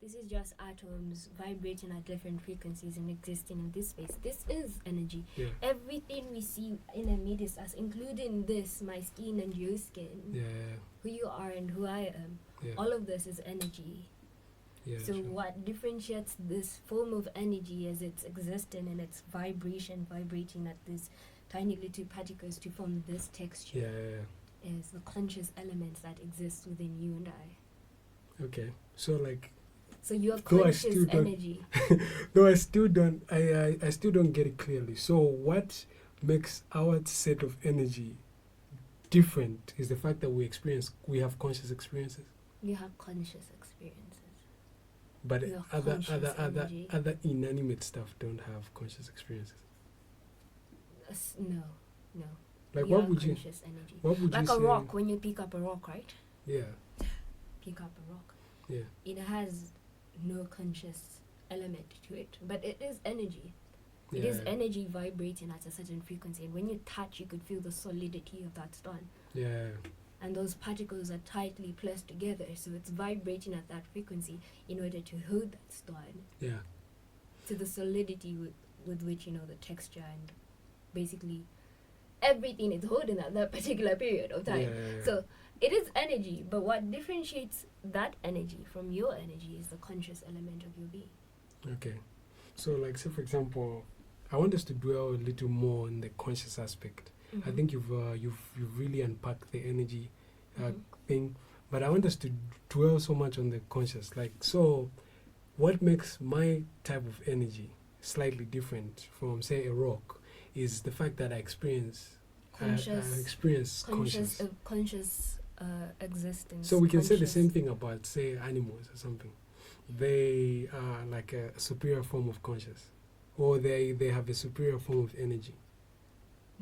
This is just atoms vibrating at different frequencies and existing in this space. This is energy. Yeah. Everything we see in a media, including this, my skin and your skin, Yeah. who you are and who I am, Yeah. all of this is energy. Yeah. So sure. what differentiates this form of energy as it's existing and its vibration, vibrating at these tiny little particles to form this texture, is the conscious elements that exist within you and I. Okay. So like. So your Though I conscious still don't- energy. No, I still don't. I still don't get it clearly. So what makes our set of energy different is the fact that we have conscious experiences. You have conscious experiences. But Your conscious energy. other inanimate stuff don't have conscious experiences. No. Like Your what would you? conscious energy. What would Like you say? a rock, when you pick up a rock, right? Yeah. Pick up a rock. Yeah. It has no conscious element to it, but it is energy. It Yeah. is energy vibrating at a certain frequency, and when you touch, you could feel the solidity of that stone. Yeah. And those particles are tightly pressed together, so it's vibrating at that frequency in order to hold that stone Yeah. to the solidity with which, the texture and basically everything is holding at that particular period of time. Yeah. So it is energy, but what differentiates that energy from your energy is the conscious element of your being. Okay. So like, say for example, I want us to dwell a little more on the conscious aspect. I think you've really unpacked the energy thing, but I want us to dwell so much on the conscious. Like, so what makes my type of energy slightly different from, say, a rock is the fact that I experience conscious. Existence. So we can say the same thing about, say, animals or something. They are like a superior form of conscious, or they have a superior form of energy.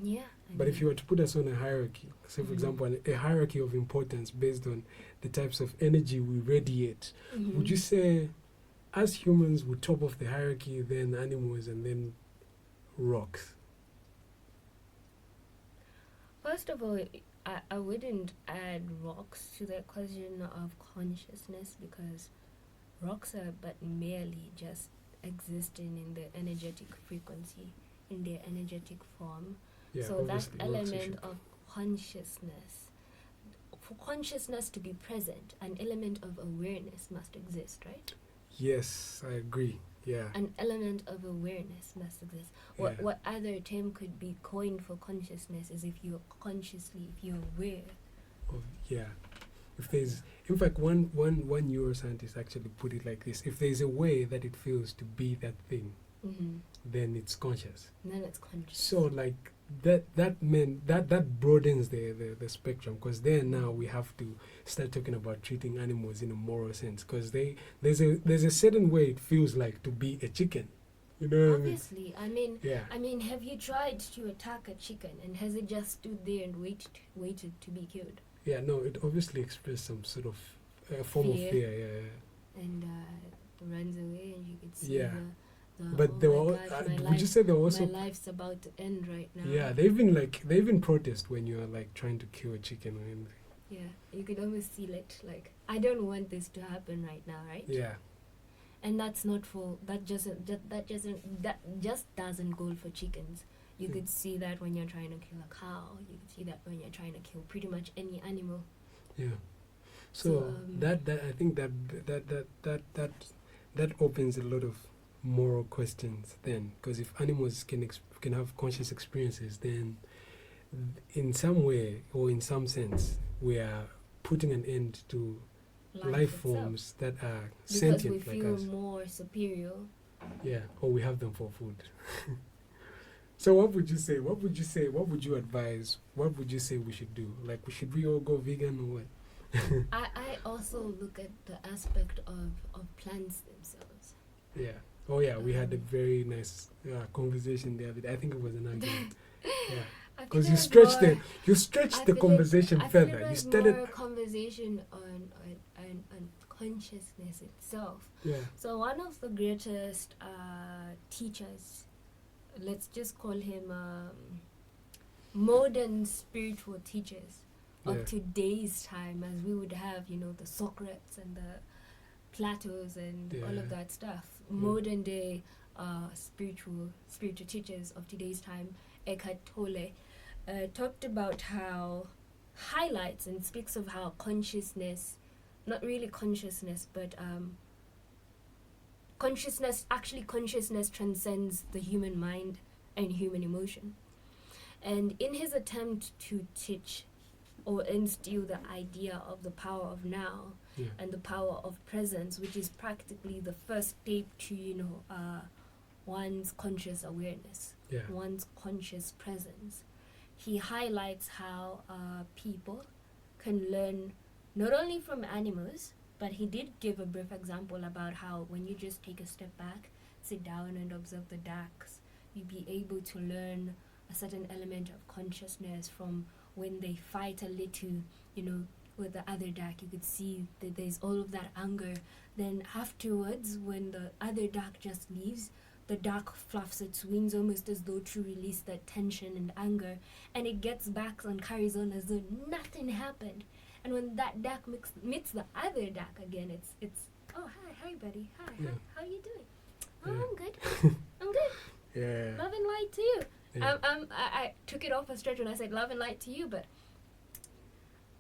Yeah. But if you were to put us on a hierarchy, say for example, a hierarchy of importance based on the types of energy we radiate, would you say as humans we top of the hierarchy, then animals, and then rocks? First of all, I wouldn't add rocks to the question of consciousness, because rocks are but merely just existing in the energetic frequency, in their energetic form. Yeah, so that obviously, element of consciousness, for consciousness to be present, an element of awareness must exist, right? Yes, I agree. Yeah. An element of awareness must exist. What other term could be coined for consciousness is if you're aware. Yeah. If there's, in fact, one neuroscientist actually put it like this: if there's a way that it feels to be that thing, then it's conscious. Then it's conscious. So like that broadens the spectrum, because then now we have to start talking about treating animals in a moral sense, because there's a certain way it feels like to be a chicken. You know Obviously, what I mean? I mean, have you tried to attack a chicken and has it just stood there and waited to be killed? Yeah, no, it obviously expressed some sort of form of fear. Yeah. And runs away, and you could see but they were. Would you say they were also? My life's about to end right now. Yeah, they even protest when you're like trying to kill a chicken or anything. Yeah, you could almost see it like, I don't want this to happen right now, right? Yeah. And that's not for that just doesn't go for chickens. You could see that when you're trying to kill a cow. You could see that when you're trying to kill pretty much any animal. Yeah. So that I think that opens a lot of moral questions then, because if animals can have conscious experiences, then in some way or in some sense we are putting an end to life forms that are sentient like us. Because we feel more superior. Yeah, or we have them for food. So what would you say? What would you advise? What would you say we should do? Like, should we all go vegan or what? I also look at the aspect of plants themselves. Yeah. Oh yeah, we had a very nice conversation the other day. I think it was an argument. Yeah. Because you stretched the conversation further. You started more conversation on consciousness itself. Yeah. So one of the greatest teachers, let's just call him modern spiritual teachers of today's time, as we would have, the Socrates and Plato's and all of that stuff. Mm. Modern day spiritual teachers of today's time, Eckhart Tolle, talked about how highlights and speaks of how consciousness, not really consciousness, but consciousness transcends the human mind and human emotion. And in his attempt to teach or instill the idea of the power of now and the power of presence, which is practically the first step to, one's conscious awareness, one's conscious presence. He highlights how people can learn not only from animals, but he did give a brief example about how when you just take a step back, sit down and observe the ducks, you'll be able to learn a certain element of consciousness from when they fight a little, with the other duck. You could see that there's all of that anger. Then afterwards, when the other duck just leaves, the duck fluffs its wings almost as though to release that tension and anger, and it gets back and carries on as though nothing happened. And when that duck meets the other duck again, it's oh, hi buddy, hi, how you doing? Oh, I'm good. I'm good. Yeah. Love and light to you. Yeah. I took it off a stretch when I said love and light to you, but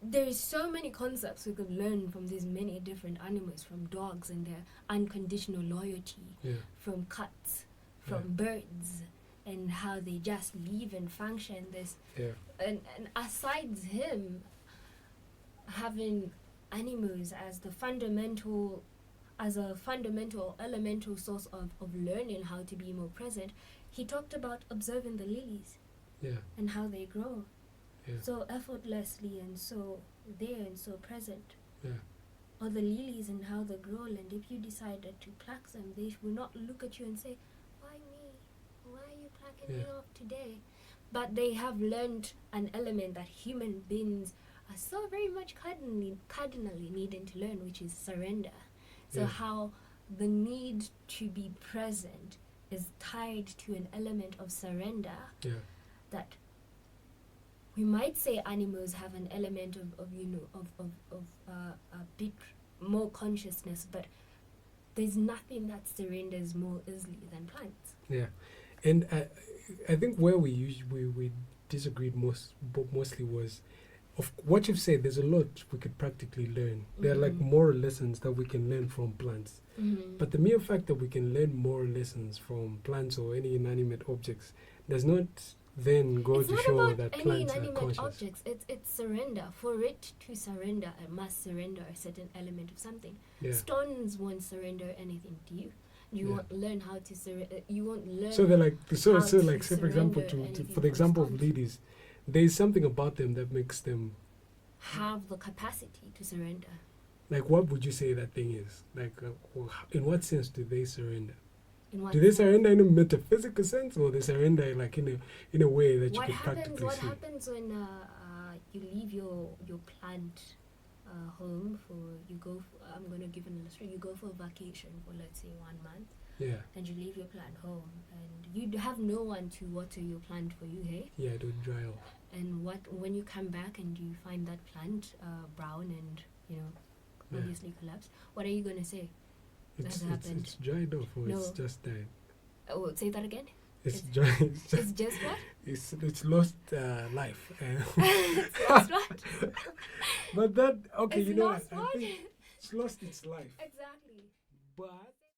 there's so many concepts we could learn from these many different animals, from dogs and their unconditional loyalty, from cats, from birds, and how they just live and function. And aside him having animals as a fundamental elemental source of learning how to be more present, he talked about observing the lilies and how they grow so effortlessly and so there and so present. Or the lilies and how they grow, and if you decided to pluck them, they will not look at you and say, why me? Why are you plucking me off today? But they have learned an element that human beings are so very much cardinally needing to learn, which is surrender. So how the need to be present is tied to an element of surrender that we might say animals have an element of a bit more consciousness, but there's nothing that surrenders more easily than plants. Yeah, and I think where we disagreed mostly was of what you've said. There's a lot we could practically learn. There are like moral lessons that we can learn from plants. But the mere fact that we can learn moral lessons from plants or any inanimate objects does not then go to show that plants are conscious. Objects. It's surrender. For it to surrender, it must surrender a certain element of something. Stones won't surrender anything to you. You won't learn how to surrender. You won't learn. So they're like so like say for example for the example of ladies, there is something about them that makes them have the capacity to surrender. Like, what would you say that thing is? Like, in what sense do they surrender? Do they surrender in a metaphysical sense, or they surrender like in a way that you could practically see? What happens when you leave your plant home I'm going to give an illustration. You go for a vacation for, let's say, 1 month. And you leave your plant home, and you have no one to water your plant for you, hey? Yeah, it would dry off. And when you come back and you find that plant brown and, obviously collapsed, what are you going to say? It's dried off, or it's just died. Oh, say that again? It's dried. It's just what? It's lost life. It's lost what? But that, okay, it's you know what? I think it's lost its life. Exactly. But